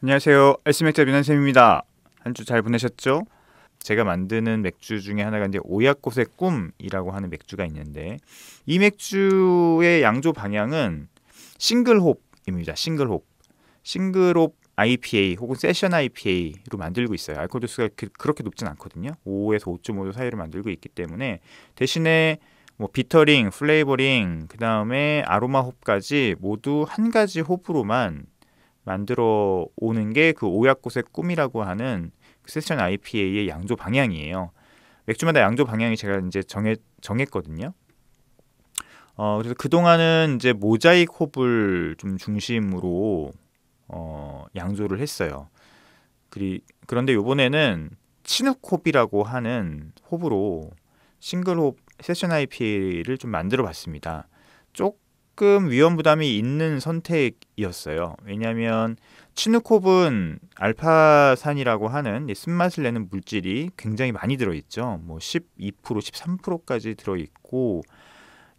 안녕하세요. 알스맥자 민한쌤입니다. 한 주 잘 보내셨죠? 제가 만드는 맥주 중에 하나가 이제 오약꽃의 꿈이라고 하는 맥주가 있는데, 이 맥주의 양조 방향은 싱글홉입니다. 싱글홉 IPA 혹은 세션 IPA로 만들고 있어요. 알코올 도수가 그렇게 높진 않거든요. 5에서 5.5도 사이로 만들고 있기 때문에, 대신에 뭐 비터링, 플레이버링, 그 다음에 아로마 홉까지 모두 한 가지 홉으로만 만들어 오는 게 그 오약꽃의 꿈이라고 하는 그 세션 IPA의 양조 방향이에요. 맥주마다 양조 방향이 제가 이제 정했거든요. 그래서 그동안은 이제 모자익 홉을 좀 중심으로 양조를 했어요. 그런데 이번에는 치눅 홉이라고 하는 홉으로 싱글 홉 세션 IPA를 좀 만들어 봤습니다. 조금 위험 부담이 있는 선택이었어요. 왜냐하면 치누콥은 알파산이라고 하는 이 쓴맛을 내는 물질이 굉장히 많이 들어있죠. 뭐 12%, 13%까지 들어있고,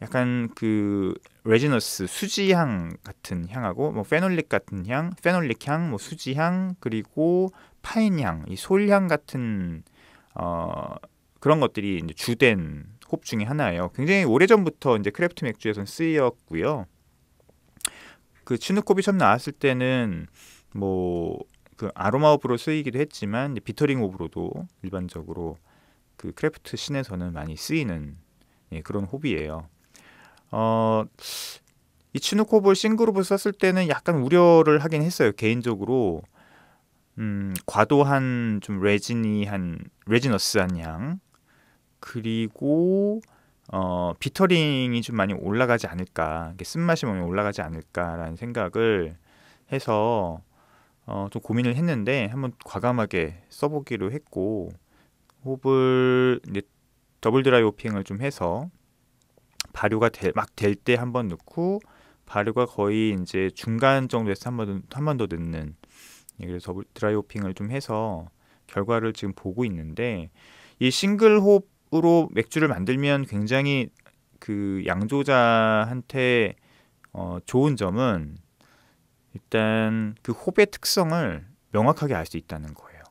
약간 그 레지너스 수지향 같은 향하고 뭐 페놀릭 같은 향, 페놀릭 향, 뭐 수지향, 그리고 파인향, 이 솔향 같은 어, 그런 것들이 이제 주된 홉 중에 하나예요. 굉장히 오래전부터 이제 크래프트 맥주에선 쓰였고요. 그 치누콥이 처음 나왔을 때는 뭐 그 아로마 홉으로 쓰이기도 했지만 비터링 홉으로도 일반적으로 그 크래프트 씬에서는 많이 쓰이는, 그런 홉이에요. 어, 이 치누콥을 싱그룹을 썼을 때는 약간 우려를 하긴 했어요. 개인적으로 과도한 좀 레지너스한 향, 그리고 비터링이 좀 많이 올라가지 않을까, 이게 쓴맛이 많이 올라가지 않을까라는 생각을 해서 좀 고민을 했는데 한번 과감하게 써보기로 했고, 홉을 이제 더블 드라이 호핑을 좀 해서 발효가 막 될 때 한번 넣고, 발효가 거의 이제 중간 정도에서 한 번 더 넣는, 그래서 더블 드라이 호핑을 좀 해서 결과를 지금 보고 있는데, 이 싱글 홉으로 맥주를 만들면 굉장히 그 양조자한테 좋은 점은 일단 그 홉의 특성을 명확하게 알 수 있다는 거예요.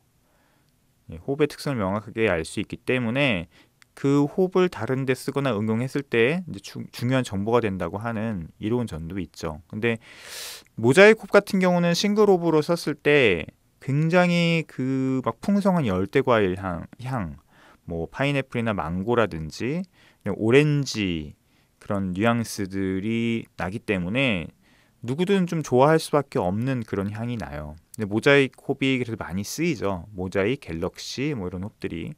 홉의 특성을 명확하게 알 수 있기 때문에 그 홉을 다른 데 쓰거나 응용했을 때 이제 중요한 정보가 된다고 하는 이로운 점도 있죠. 근데 모자이크 홉 같은 경우는 싱글 홉으로 썼을 때 굉장히 그 막 풍성한 열대 과일 향, 뭐 파인애플이나 망고라든지 오렌지, 그런 뉘앙스들이 나기 때문에 누구든 좀 좋아할 수밖에 없는 그런 향이 나요. 근데 모자이크 홉이 그래도 많이 쓰이죠. 모자이크, 갤럭시 뭐 이런 홉들이.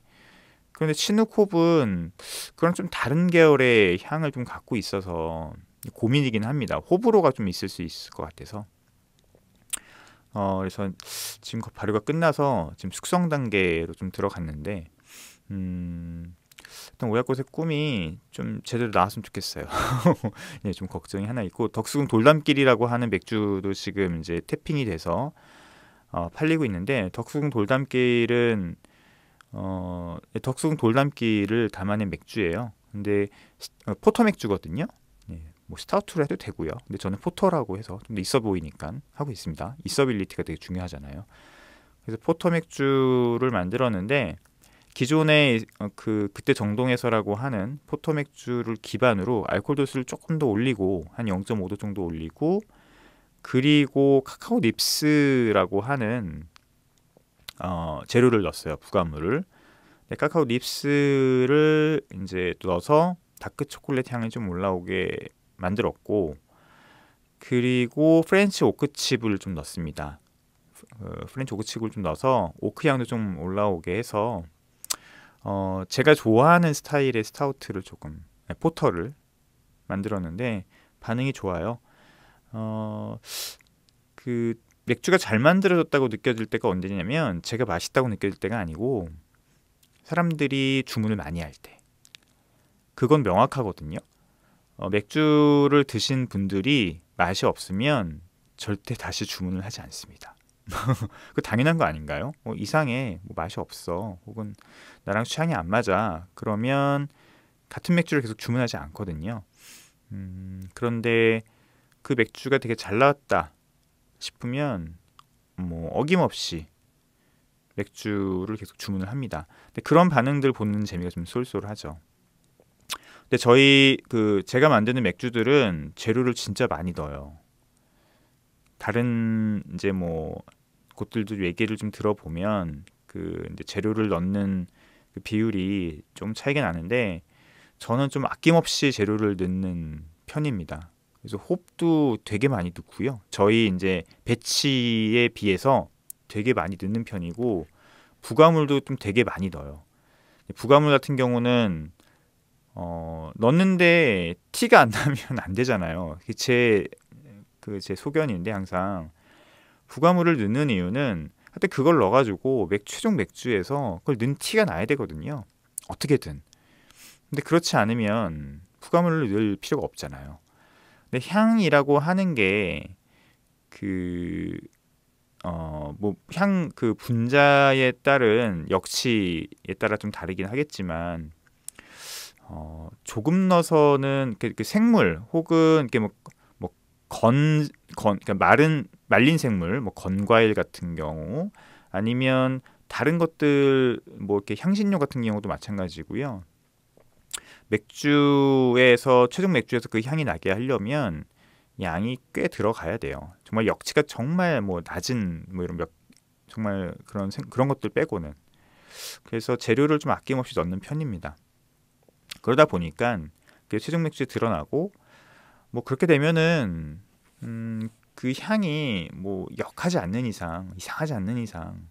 그런데 치누 홉은 그런 좀 다른 계열의 향을 좀 갖고 있어서 고민이긴 합니다. 호불호가 좀 있을 수 있을 것 같아서. 그래서 지금 발효가 끝나서 지금 숙성 단계로 좀 들어갔는데, 일단 오약꽃의 꿈이 좀 제대로 나왔으면 좋겠어요. 예, 좀 걱정이 하나 있고, 덕수궁 돌담길이라고 하는 맥주도 지금 이제 태핑이 돼서 팔리고 있는데, 덕수궁 돌담길을 담아낸 맥주예요. 근데 포터 맥주거든요. 예, 뭐 스타우트로 해도 되고요. 근데 저는 포터라고 해서 좀 더 있어 보이니까 하고 있습니다. 있어빌리티가 되게 중요하잖아요. 그래서 포터 맥주를 만들었는데, 기존의 그때 정동에서라고 하는 포터 맥주를 기반으로 알코올 도수를 조금 더 올리고 한 0.5도 정도 올리고, 그리고 카카오 닙스라고 하는 재료를 넣었어요. 부가물을. 카카오 닙스를 이제 넣어서 다크 초콜릿 향이 좀 올라오게 만들었고, 그리고 프렌치 오크칩을 좀 넣습니다. 프렌치 오크칩을 좀 넣어서 오크 향도 좀 올라오게 해서 제가 좋아하는 스타일의 스타우트를 포터를 만들었는데 반응이 좋아요. 그 맥주가 잘 만들어졌다고 느껴질 때가 언제냐면, 제가 맛있다고 느껴질 때가 아니고 사람들이 주문을 많이 할 때, 그건 명확하거든요. 맥주를 드신 분들이 맛이 없으면 절대 다시 주문을 하지 않습니다. 그 당연한 거 아닌가요? 이상해, 뭐 맛이 없어, 혹은 나랑 취향이 안 맞아, 그러면 같은 맥주를 계속 주문하지 않거든요. 그런데 그 맥주가 되게 잘 나왔다 싶으면 뭐 어김없이 맥주를 계속 주문을 합니다. 근데 그런 반응들 보는 재미가 좀 쏠쏠하죠. 근데 저희 제가 만드는 맥주들은 재료를 진짜 많이 넣어요. 다른 이제 뭐 곳들도 얘기를 좀 들어보면 이제 재료를 넣는 그 비율이 좀 차이가 나는데 저는 좀 아낌없이 재료를 넣는 편입니다. 그래서 홉도 되게 많이 넣고요. 저희 이제 배치에 비해서 되게 많이 넣는 편이고 부가물도 좀 되게 많이 넣어요. 부가물 같은 경우는 넣는데 티가 안 나면 안 되잖아요. 제 소견인데 항상 부가물을 넣는 이유는 하여튼 그걸 넣어가지고 최종 맥주에서 그걸 넣은 티가 나야 되거든요. 어떻게든. 근데 그렇지 않으면 부가물을 넣을 필요가 없잖아요. 근데 향이라고 하는 게 분자에 따른 역치에 따라 좀 다르긴 하겠지만 조금 넣어서는 그 생물 혹은 그러니까 말린 생물, 뭐 건과일 같은 경우 아니면 다른 것들 뭐 이렇게 향신료 같은 경우도 마찬가지고요. 최종 맥주에서 그 향이 나게 하려면 양이 꽤 들어가야 돼요. 정말 역치가 정말 뭐 낮은 뭐 이런 정말 그런 것들 빼고는. 그래서 재료를 좀 아낌없이 넣는 편입니다. 그러다 보니까 최종 맥주에 드러나고 뭐 그렇게 되면은 그 향이 뭐 역하지 않는 이상, 이상하지 않는 이상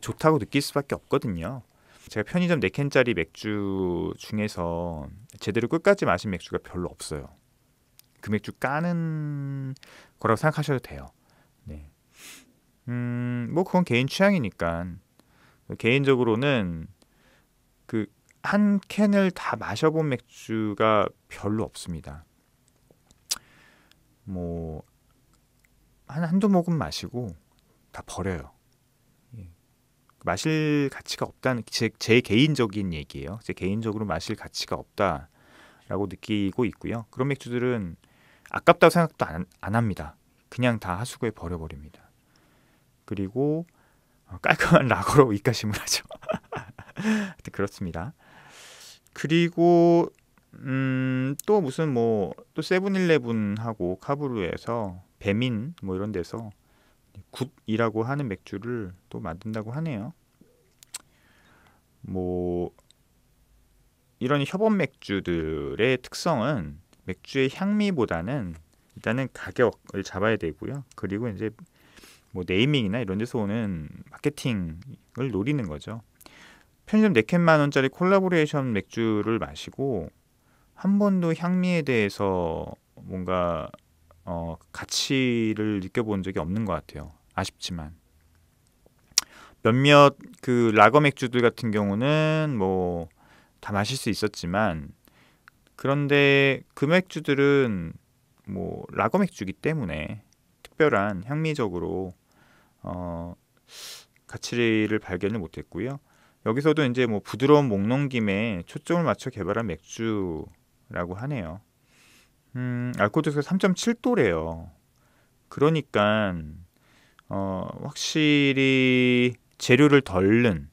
좋다고 느낄 수밖에 없거든요. 제가 편의점 4캔짜리 맥주 중에서 제대로 끝까지 마신 맥주가 별로 없어요. 그 맥주 까는 거라고 생각하셔도 돼요. 네. 뭐 그건 개인 취향이니까. 개인적으로는 한 캔을 다 마셔본 맥주가 별로 없습니다. 뭐 한두 모금 마시고 다 버려요. 예. 마실 가치가 없다는 제 개인적인 얘기예요. 제 개인적으로 마실 가치가 없다라고 느끼고 있고요. 그런 맥주들은 아깝다고 생각도 안 합니다. 그냥 다 하수구에 버려버립니다. 그리고 깔끔한 라거로 입가심을 하죠. 그렇습니다. 그리고 또 무슨 뭐 또 세븐일레븐하고 카브루에서 배민 뭐 이런 데서 굿이라고 하는 맥주를 또 만든다고 하네요. 뭐 이런 협업 맥주들의 특성은 맥주의 향미보다는 일단은 가격을 잡아야 되고요. 그리고 이제 뭐 네이밍이나 이런 데서 오는 마케팅을 노리는 거죠. 편의점 4캔 만원짜리 콜라보레이션 맥주를 마시고 한 번도 향미에 대해서 뭔가 가치를 느껴본 적이 없는 것 같아요. 아쉽지만 몇몇 라거 맥주들 같은 경우는 뭐 다 마실 수 있었지만 그런데 그 맥주들은 뭐 라거 맥주기 때문에 특별한 향미적으로 가치를 발견을 못했고요. 여기서도 이제 뭐 부드러운 목넘김에 초점을 맞춰 개발한 맥주라고 하네요. 알코올 도수가 3.7도래요. 그러니까 확실히 재료를 덜 넣은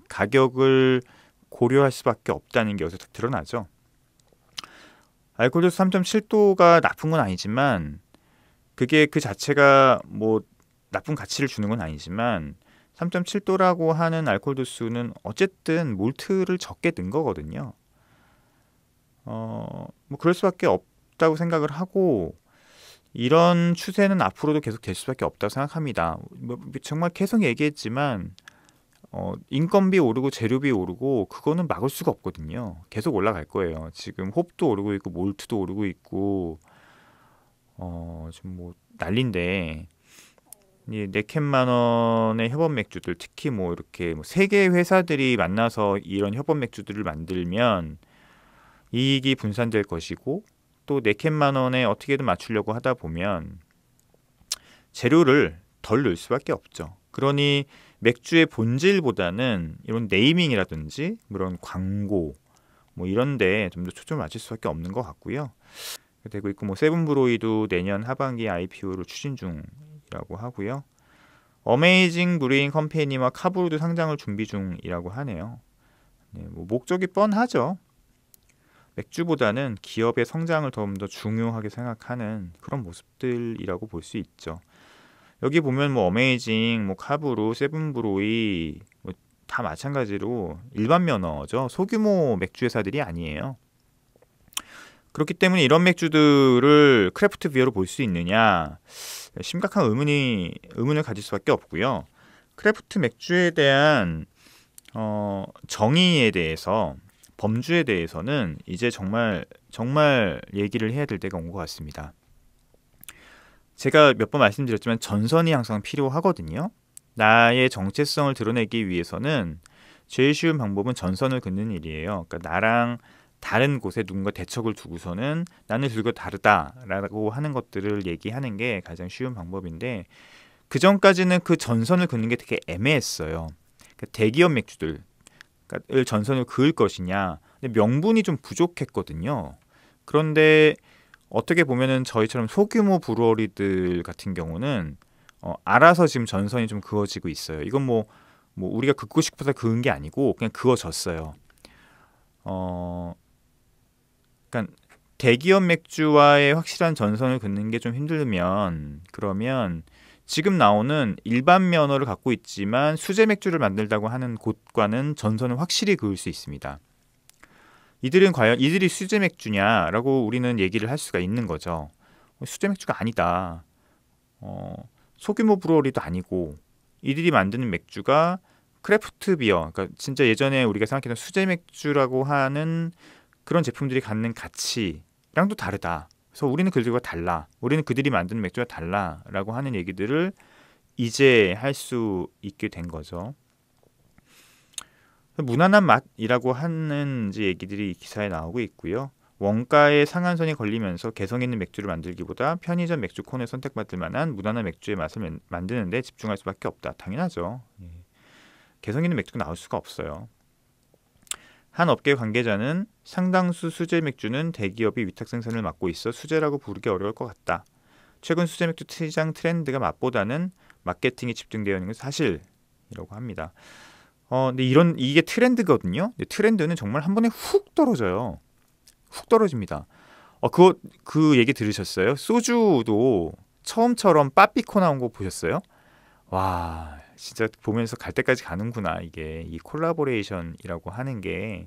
가격을 고려할 수밖에 없다는 게 여기서 딱 드러나죠. 알코올 도수 3.7도가 나쁜 건 아니지만 그게 그 자체가 뭐 나쁜 가치를 주는 건 아니지만 3.7도라고 하는 알코올 도수는 어쨌든 몰트를 적게 넣은 거거든요. 뭐 그럴 수밖에 없다고 생각을 하고 이런 추세는 앞으로도 계속 될 수밖에 없다고 생각합니다. 뭐 정말 계속 얘기했지만 인건비 오르고 재료비 오르고 그거는 막을 수가 없거든요. 계속 올라갈 거예요. 지금 홉도 오르고 있고 몰트도 오르고 있고 지금 뭐 난리인데 이 4캔만 원의 협업 맥주들 특히 뭐 이렇게 뭐 3개 회사들이 만나서 이런 협업 맥주들을 만들면 이익이 분산될 것이고 또 4캔만 원에 어떻게든 맞추려고 하다 보면 재료를 덜 넣을 수밖에 없죠. 그러니 맥주의 본질보다는 이런 네이밍이라든지 그런 광고 뭐 이런데 좀 더 초점을 맞출 수밖에 없는 것 같고요. 되고 있고 뭐 세븐브로이도 내년 하반기 IPO를 추진 중이라고 하고요. 어메이징 브루잉 컴퍼니와 카브루도 상장을 준비 중이라고 하네요. 네, 뭐 목적이 뻔하죠. 맥주보다는 기업의 성장을 좀 더 중요하게 생각하는 그런 모습들이라고 볼 수 있죠. 여기 보면 뭐 어메이징, 뭐 카브루, 세븐브로이 뭐 다 마찬가지로 일반 면허죠. 소규모 맥주 회사들이 아니에요. 그렇기 때문에 이런 맥주들을 크래프트 비어로 볼 수 있느냐 심각한 의문을 가질 수밖에 없고요. 크래프트 맥주에 대한 정의에 대해서 범주에 대해서는 이제 정말 얘기를 해야 될 때가 온 것 같습니다. 제가 몇 번 말씀드렸지만 전선이 항상 필요하거든요. 나의 정체성을 드러내기 위해서는 제일 쉬운 방법은 전선을 긋는 일이에요. 그러니까 나랑 다른 곳에 누군가 대척을 두고서는 나는 들고 다르다라고 하는 것들을 얘기하는 게 가장 쉬운 방법인데 그 전까지는 그 전선을 긋는 게 되게 애매했어요. 그러니까 대기업 맥주들 전선을 그을 것이냐 근데 명분이 좀 부족했거든요. 그런데 어떻게 보면은 저희처럼 소규모 브루어리들 같은 경우는 알아서 지금 전선이 좀 그어지고 있어요. 이건 뭐 우리가 긋고 싶어서 그은 게 아니고 그냥 그어졌어요. 그러니까 대기업 맥주와의 확실한 전선을 긋는 게 좀 힘들면 그러면 지금 나오는 일반 면허를 갖고 있지만 수제 맥주를 만들다고 하는 곳과는 전선을 확실히 그을 수 있습니다. 이들은 과연 이들이 수제 맥주냐라고 우리는 얘기를 할 수가 있는 거죠. 수제 맥주가 아니다. 소규모 브루어리도 아니고 이들이 만드는 맥주가 크래프트 비어, 그러니까 진짜 예전에 우리가 생각했던 수제 맥주라고 하는 그런 제품들이 갖는 가치랑도 다르다. 그래서 우리는 그들과 달라. 우리는 그들이 만드는 맥주가 달라라고 하는 얘기들을 이제 할 수 있게 된 거죠. 무난한 맛이라고 하는 얘기들이 기사에 나오고 있고요. 원가의 상한선이 걸리면서 개성 있는 맥주를 만들기보다 편의점 맥주 콘에 선택받을 만한 무난한 맥주의 맛을 만드는 데 집중할 수밖에 없다. 당연하죠. 개성 있는 맥주가 나올 수가 없어요. 한 업계 관계자는 상당수 수제 맥주는 대기업이 위탁 생산을 맡고 있어 수제라고 부르기 어려울 것 같다. 최근 수제 맥주 시장 트렌드가 맛보다는 마케팅에 집중되어 있는 것은 사실이라고 합니다. 근데 이게 트렌드거든요. 트렌드는 정말 한 번에 훅 떨어져요. 훅 떨어집니다. 그 얘기 들으셨어요? 소주도 처음처럼 빠삐코 나온 거 보셨어요? 와, 진짜 보면서 갈 때까지 가는구나. 이게 이 콜라보레이션이라고 하는 게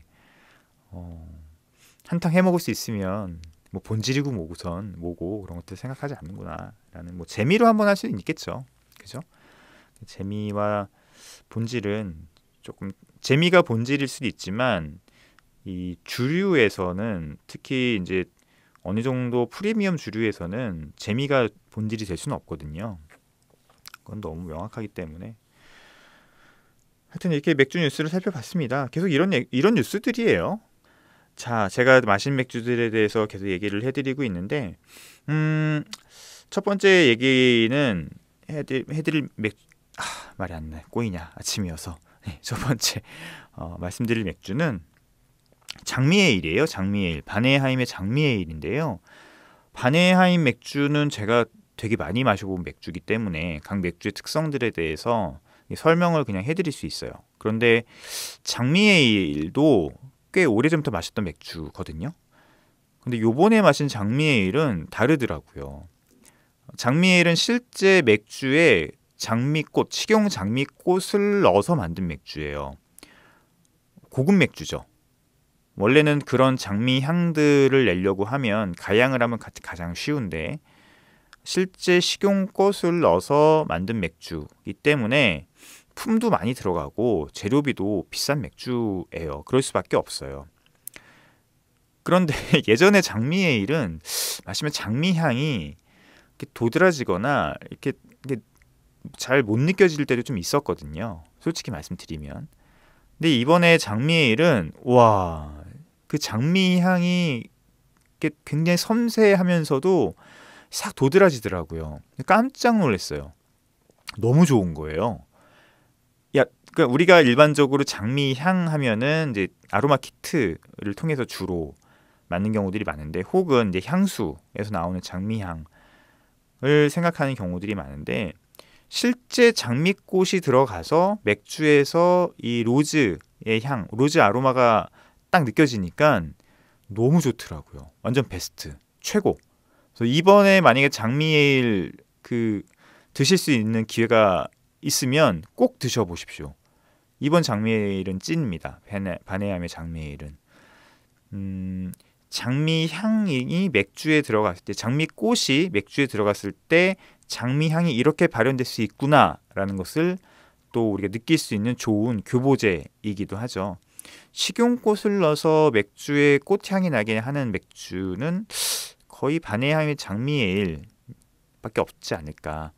한탕 해먹을 수 있으면 뭐 본질이고 뭐고 그런 것들 생각하지 않는구나라는 뭐 재미로 한번 할 수는 있겠죠. 그죠? 재미와 본질은 조금 재미가 본질일 수도 있지만 이 주류에서는 특히 이제 어느 정도 프리미엄 주류에서는 재미가 본질이 될 수는 없거든요. 그건 너무 명확하기 때문에 하여튼 이렇게 맥주 뉴스를 살펴봤습니다. 계속 이런 뉴스들이에요. 자, 제가 마신 맥주들에 대해서 계속 얘기를 해드리고 있는데 첫 번째 얘기는 해드릴 맥주 말이 안 나. 꼬이냐 아침이어서. 첫 번째 말씀드릴 맥주는 장미에일이에요. 장미에일. 바네하임의 장미에일인데요. 바네하임 맥주는 제가 되게 많이 마셔본 맥주기 때문에 각 맥주의 특성들에 대해서 설명을 그냥 해드릴 수 있어요. 그런데 장미에일도 꽤 오래전부터 마셨던 맥주거든요. 근데 요번에 마신 장미에일은 다르더라고요. 장미에일은 실제 맥주에 장미꽃, 식용 장미꽃을 넣어서 만든 맥주예요. 고급 맥주죠. 원래는 그런 장미 향들을 내려고 하면 가양을 하면 가장 쉬운데 실제 식용꽃을 넣어서 만든 맥주이기 때문에 품도 많이 들어가고 재료비도 비싼 맥주예요. 그럴 수밖에 없어요. 그런데 예전에 장미에일은 마시면 장미향이 이렇게 도드라지거나 이렇게 잘 못 느껴질 때도 좀 있었거든요. 솔직히 말씀드리면. 근데 이번에 장미에일은 와, 그 장미향이 굉장히 섬세하면서도 싹 도드라지더라고요. 깜짝 놀랐어요. 너무 좋은 거예요. 그러니까 우리가 일반적으로 장미향 하면은 이제 아로마 키트를 통해서 주로 맞는 경우들이 많은데 혹은 이제 향수에서 나오는 장미향을 생각하는 경우들이 많은데 실제 장미꽃이 들어가서 맥주에서 이 로즈의 향, 로즈 아로마가 딱 느껴지니까 너무 좋더라고요. 완전 베스트, 최고. 그래서 이번에 만약에 장미 에일 드실 수 있는 기회가 있으면 꼭 드셔보십시오. 이번 장미 에일은 찐입니다. 바네암의 장미 에일은 장미 향이 맥주에 들어갔을 때, 장미 꽃이 맥주에 들어갔을 때 장미 향이 이렇게 발현될 수 있구나라는 것을 또 우리가 느낄 수 있는 좋은 교보제이기도 하죠. 식용꽃을 넣어서 맥주에 꽃향이 나게 하는 맥주는 거의 바네함의 장미 에일밖에 없지 않을까.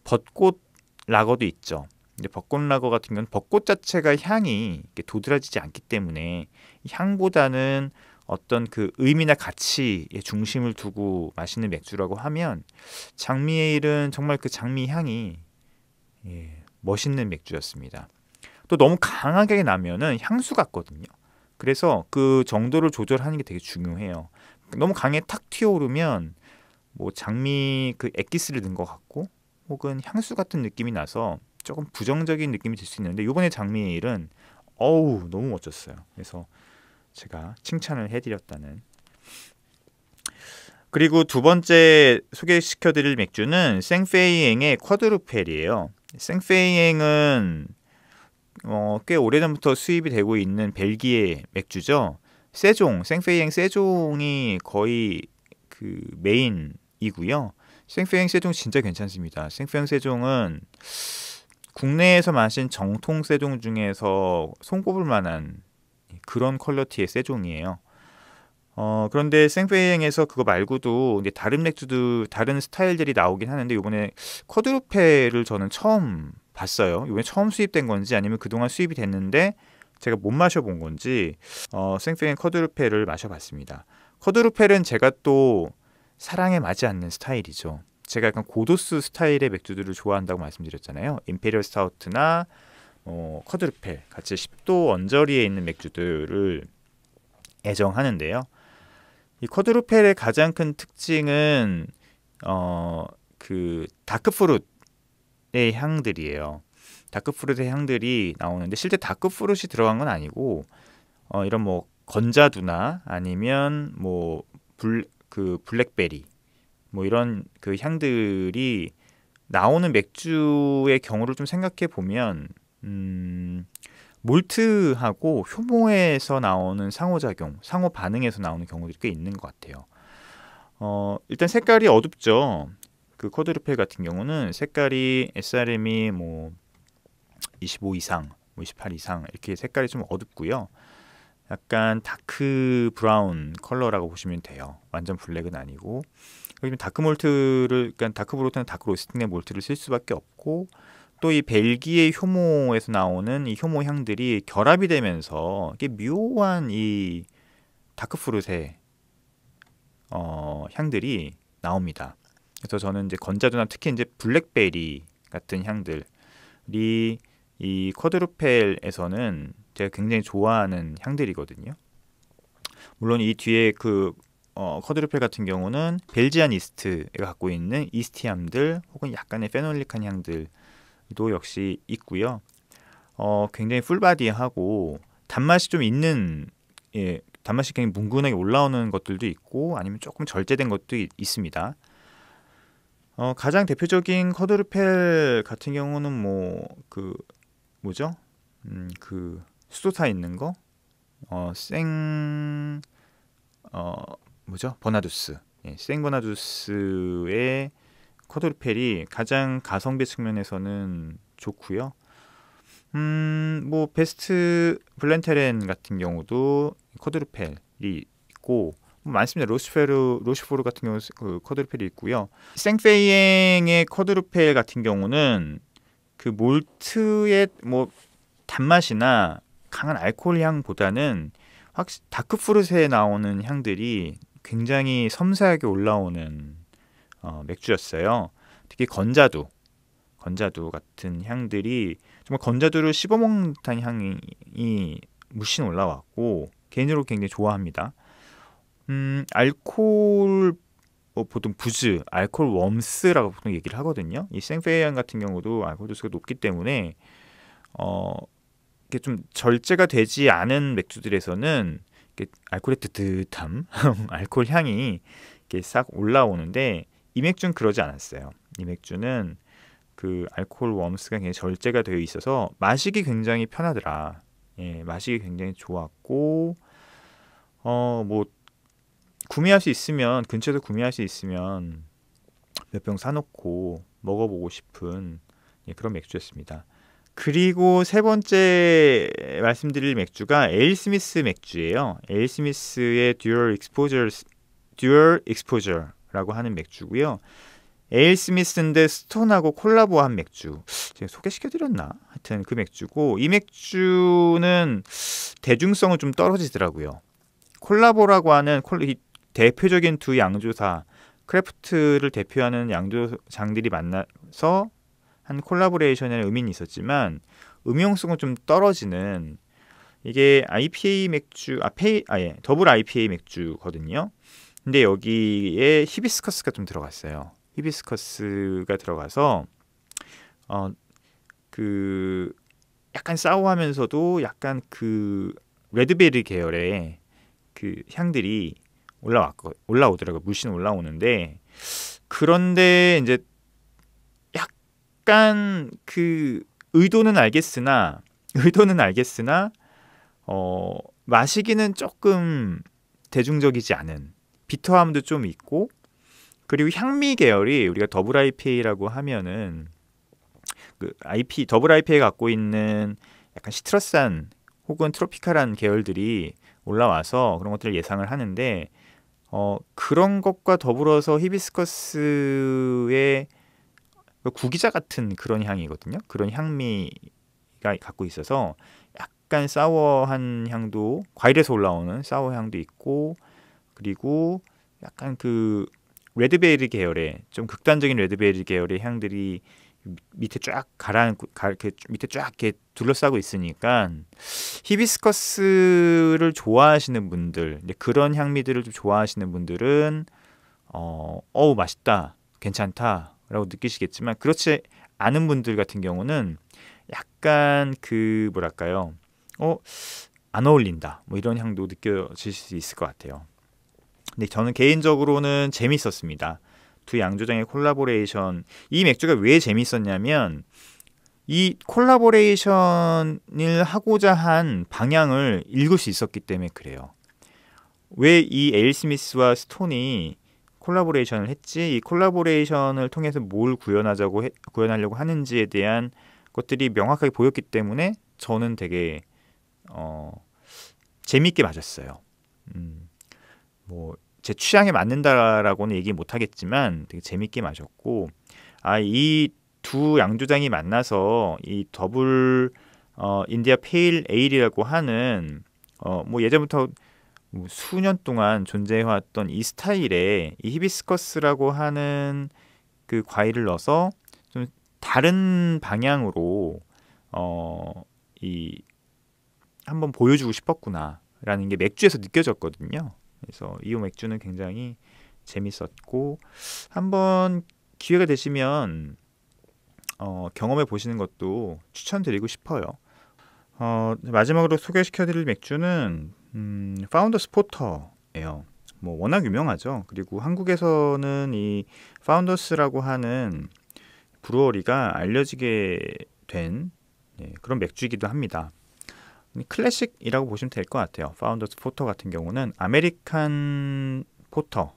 벚꽃 라거도 있죠. 근데 벚꽃 라거 같은 경우는 벚꽃 자체가 향이 도드라지지 않기 때문에 향보다는 어떤 그 의미나 가치에 중심을 두고 마시는 맥주라고 하면 장미 에일은 정말 그 장미 향이 멋있는 맥주였습니다. 또 너무 강하게 나면은 향수 같거든요. 그래서 그 정도를 조절하는 게 되게 중요해요. 너무 강에 탁 튀어오르면 뭐 장미 그 액기스를 넣은 것 같고 혹은 향수 같은 느낌이 나서 조금 부정적인 느낌이 들 수 있는데 이번에 장미 에일은 어우 너무 멋졌어요. 그래서 제가 칭찬을 해드렸다는. 그리고 두 번째 소개시켜드릴 맥주는 생페이eng의 쿼드루펠이에요. 생페이eng은 꽤 오래전부터 수입이 되고 있는 벨기에 맥주죠. 생페이eng 세종이 거의 그 메인이고요. 생페이eng 세종 진짜 괜찮습니다. 생페이eng 세종은 국내에서 마신 정통 세종 중에서 손꼽을 만한 그런 퀄리티의 세종이에요. 그런데 생페이eng에서 그거 말고도 이제 다른 맥주도 다른 스타일들이 나오긴 하는데 이번에 쿼드루펠을 저는 처음 봤어요. 이번에 처음 수입된 건지 아니면 그동안 수입이 됐는데 제가 못 마셔본 건지 생페이eng 쿼드루펠을 마셔봤습니다. 쿼드루펠은 제가 또 사랑에 맞지 않는 스타일이죠. 제가 약간 고도수 스타일의 맥주들을 좋아한다고 말씀드렸잖아요. 임페리얼 스타우트나 쿼드루펠 같이 10도 언저리에 있는 맥주들을 애정하는데요. 이 쿼드루펠의 가장 큰 특징은 그 다크프루트의 향들이에요. 다크프루트의 향들이 나오는데 실제 다크프루트이 들어간 건 아니고 이런 뭐 건자두나 아니면 뭐 블랙베리 뭐 이런 그 향들이 나오는 맥주의 경우를 좀 생각해 보면 몰트하고 효모에서 나오는 상호작용, 상호 반응에서 나오는 경우들이 꽤 있는 것 같아요. 일단 색깔이 어둡죠. 그 쿼드루펠 같은 경우는 색깔이 SRM이 뭐 25 이상, 뭐 28 이상 이렇게 색깔이 좀 어둡고요. 약간 다크 브라운 컬러라고 보시면 돼요. 완전 블랙은 아니고. 그리고 다크 몰트를, 그러니까 다크 브로트는 다크 로스팅의 몰트를 쓸 수밖에 없고, 또 이 벨기에 효모에서 나오는 이 효모 향들이 결합이 되면서 이게 묘한 이 다크 프루트의 향들이 나옵니다. 그래서 저는 이제 건자두나 특히 이제 블랙베리 같은 향들이 이 쿼드루펠에서는 제가 굉장히 좋아하는 향들이거든요. 물론 이 뒤에 그 쿼드루펠 같은 경우는 벨지안 이스트가 갖고 있는 이스티함들 혹은 약간의 페놀릭한 향들도 역시 있고요. 굉장히 풀바디하고 단맛이 좀 있는, 단맛이 굉장히 뭉근하게 올라오는 것들도 있고 아니면 조금 절제된 것도 있습니다. 가장 대표적인 쿼드루펠 같은 경우는 뭐 그 뭐죠? 그 수도타 있는 거, 뭐죠? 버나두스. 생 버나두스의 쿼드루펠이 가장 가성비 측면에서는 좋고요. 뭐 베스트 블렌테렌 같은 경우도 쿼드루펠이 있고 많습니다. 로시포르 같은 경우 그 쿼드루펠이 있고요. 생페이eng의 쿼드루펠 같은 경우는 그 몰트의 뭐 단맛이나 강한 알코올 향보다는 다크 프루트에 나오는 향들이 굉장히 섬세하게 올라오는 맥주였어요. 특히 건자두 같은 향들이 정말 건자두를 씹어먹는 듯한 향이 물씬 올라왔고 개인적으로 굉장히 좋아합니다. 알코올 보통 부즈, 알코올 웜스라고 보통 얘기를 하거든요. 이 생페이안 같은 경우도 알코올 도수가 높기 때문에 이게 좀 절제가 되지 않은 맥주들에서는 이렇게 알코올의 뜨뜻함, 알코올 향이 이렇게 싹 올라오는데 이 맥주는 그러지 않았어요. 이 맥주는 그 알코올 웜스가 굉장히 절제가 되어 있어서 마시기 굉장히 편하더라. 예, 마시기 굉장히 좋았고 뭐 구매할 수 있으면 근처에서 구매할 수 있으면 몇 병 사놓고 먹어보고 싶은 그런 맥주였습니다. 그리고 세 번째 말씀드릴 맥주가 에일스미스 맥주예요. 에일스미스의 듀얼 익스포저라고 하는 맥주고요. 에일스미스인데 스톤하고 콜라보한 맥주. 제가 소개시켜드렸나? 하여튼 그 맥주고 이 맥주는 대중성은 좀 떨어지더라고요. 콜라보라고 하는 대표적인 두 양조사 크래프트를 대표하는 양조장들이 만나서 한 콜라보레이션의 의미는 있었지만 음용성은 좀 떨어지는 이게 IPA 맥주 더블 IPA 맥주거든요. 근데 여기에 히비스커스가 좀 들어갔어요. 히비스커스가 들어가서 그 약간 사워하면서도 약간 그 레드베리 계열의 그 향들이 올라오더라고요. 물씬 올라오는데 그런데 이제 약간 그 의도는 알겠으나 마시기는 조금 대중적이지 않은 비터함도 좀 있고 그리고 향미 계열이 우리가 더블 IPA라고 하면은 그 더블 IPA가 갖고 있는 약간 시트러스한 혹은 트로피칼한 계열들이 올라와서 그런 것들을 예상을 하는데 그런 것과 더불어서 히비스커스의 구기자 같은 그런 향이거든요. 그런 향미가 갖고 있어서 약간 사워한 향도 과일에서 올라오는 사워 향도 있고 그리고 약간 그 레드베리 계열의 좀 극단적인 레드베리 계열의 향들이 밑에 쫙 밑에 쫙 이렇게 둘러싸고 있으니까 히비스커스를 좋아하시는 분들, 그런 향미들을 좀 좋아하시는 분들은 어우 맛있다, 괜찮다라고 느끼시겠지만 그렇지 않은 분들 같은 경우는 약간 그 뭐랄까요, 안 어울린다, 뭐 이런 향도 느껴질 수 있을 것 같아요. 근데 저는 개인적으로는 재밌었습니다. 두 양조장의 콜라보레이션. 이 맥주가 왜 재밌었냐면 이 콜라보레이션을 하고자 한 방향을 읽을 수 있었기 때문에 그래요. 왜 이 에일스미스와 스톤이 콜라보레이션을 했지? 이 콜라보레이션을 통해서 뭘 구현하려고 하는지에 대한 것들이 명확하게 보였기 때문에 저는 되게 재밌게 마셨어요. 뭐 제 취향에 맞는다라고는 얘기 못하겠지만 되게 재밌게 마셨고 이 두 양조장이 만나서 이 더블 인디아 페일 에일이라고 하는 뭐 예전부터 수년 동안 존재해왔던 이 스타일의 이 히비스커스라고 하는 그 과일을 넣어서 좀 다른 방향으로 한번 보여주고 싶었구나라는 게 맥주에서 느껴졌거든요. 그래서 이 맥주는 굉장히 재밌었고 한번 기회가 되시면 경험해 보시는 것도 추천드리고 싶어요. 마지막으로 소개시켜드릴 맥주는 파운더스 포터예요. 뭐 워낙 유명하죠. 그리고 한국에서는 이 파운더스라고 하는 브루어리가 알려지게 된 그런 맥주이기도 합니다. 클래식이라고 보시면 될 것 같아요. 파운더스 포터 같은 경우는 아메리칸 포터의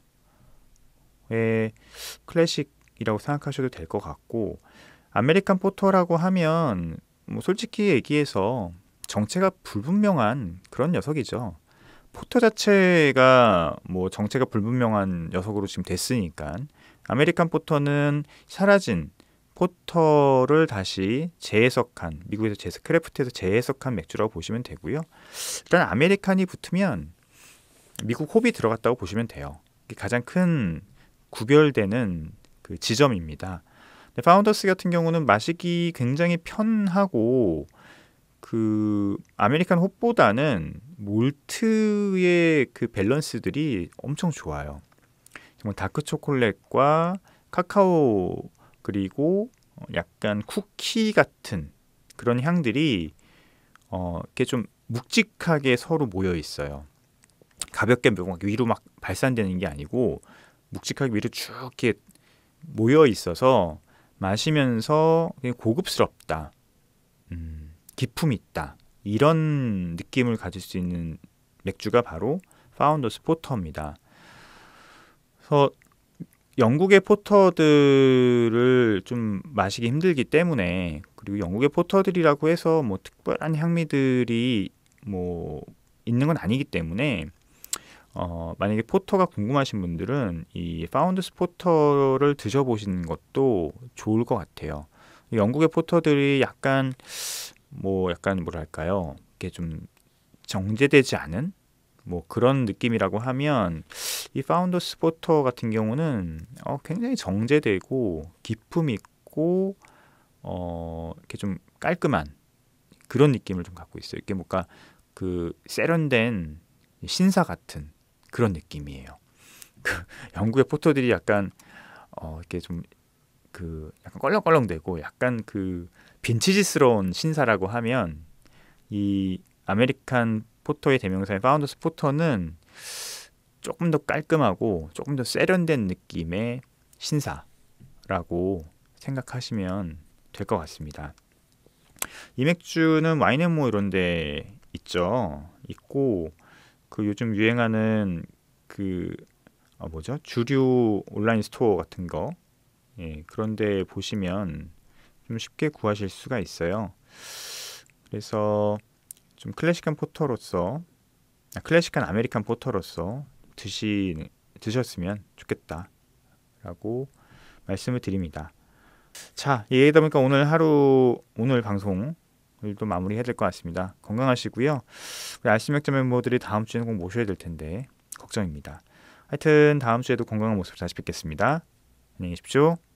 클래식이라고 생각하셔도 될 것 같고 아메리칸 포터라고 하면 뭐 솔직히 얘기해서 정체가 불분명한 그런 녀석이죠. 포터 자체가 뭐 정체가 불분명한 녀석으로 지금 됐으니까 아메리칸 포터는 사라진 포터를 다시 재해석한 미국에서 크래프트에서 재해석한 맥주라고 보시면 되고요. 일단 아메리칸이 붙으면 미국 홉이 들어갔다고 보시면 돼요. 이게 가장 큰 구별되는 그 지점입니다. 근데 파운더스 같은 경우는 마시기 굉장히 편하고 그 아메리칸 홉보다는 몰트의 그 밸런스들이 엄청 좋아요. 정말 다크 초콜릿과 카카오 그리고 약간 쿠키 같은 그런 향들이 이렇게 좀 묵직하게 서로 모여 있어요. 가볍게 막 위로 막 발산되는 게 아니고 묵직하게 위로 쭉 이렇게 모여 있어서 마시면서 그냥 고급스럽다, 기품이 있다, 이런 느낌을 가질 수 있는 맥주가 바로 파운더스 포터입니다. 그래서 영국의 포터들을 좀 마시기 힘들기 때문에, 그리고 영국의 포터들이라고 해서 뭐 특별한 향미들이 뭐 있는 건 아니기 때문에 만약에 포터가 궁금하신 분들은 이 파운더스 포터를 드셔보시는 것도 좋을 것 같아요. 영국의 포터들이 약간 뭐랄까요, 이게 좀 정제되지 않은 뭐 그런 느낌이라고 하면, 이 파운더스 포터 같은 경우는 굉장히 정제되고 기품 있고 이렇게 좀 깔끔한 그런 느낌을 좀 갖고 있어요. 이게 뭔가 그 세련된 신사 같은 그런 느낌이에요. 그 영국의 포터들이 약간 이렇게 좀 그 약간 껄렁껄렁대고 약간 그 빈티지스러운 신사라고 하면, 이 아메리칸 포터의 대명사인 파운더스 포터는 조금 더 깔끔하고 조금 더 세련된 느낌의 신사라고 생각하시면 될 것 같습니다. 이 맥주는 와인앤모 이런 데 있고, 그 요즘 유행하는 그 뭐죠? 주류 온라인 스토어 같은 거, 예, 그런데 보시면 좀 쉽게 구하실 수가 있어요. 그래서 좀 클래식한 아메리칸 포터로서 드셨으면 좋겠다라고 말씀을 드립니다. 자, 얘기하다 보니까 오늘 방송을 또 마무리해야 될 것 같습니다. 건강하시고요. 우리 RC 맥주 멤버들이 다음 주에는 꼭 모셔야 될 텐데 걱정입니다. 하여튼 다음 주에도 건강한 모습 다시 뵙겠습니다. 안녕히 계십시오.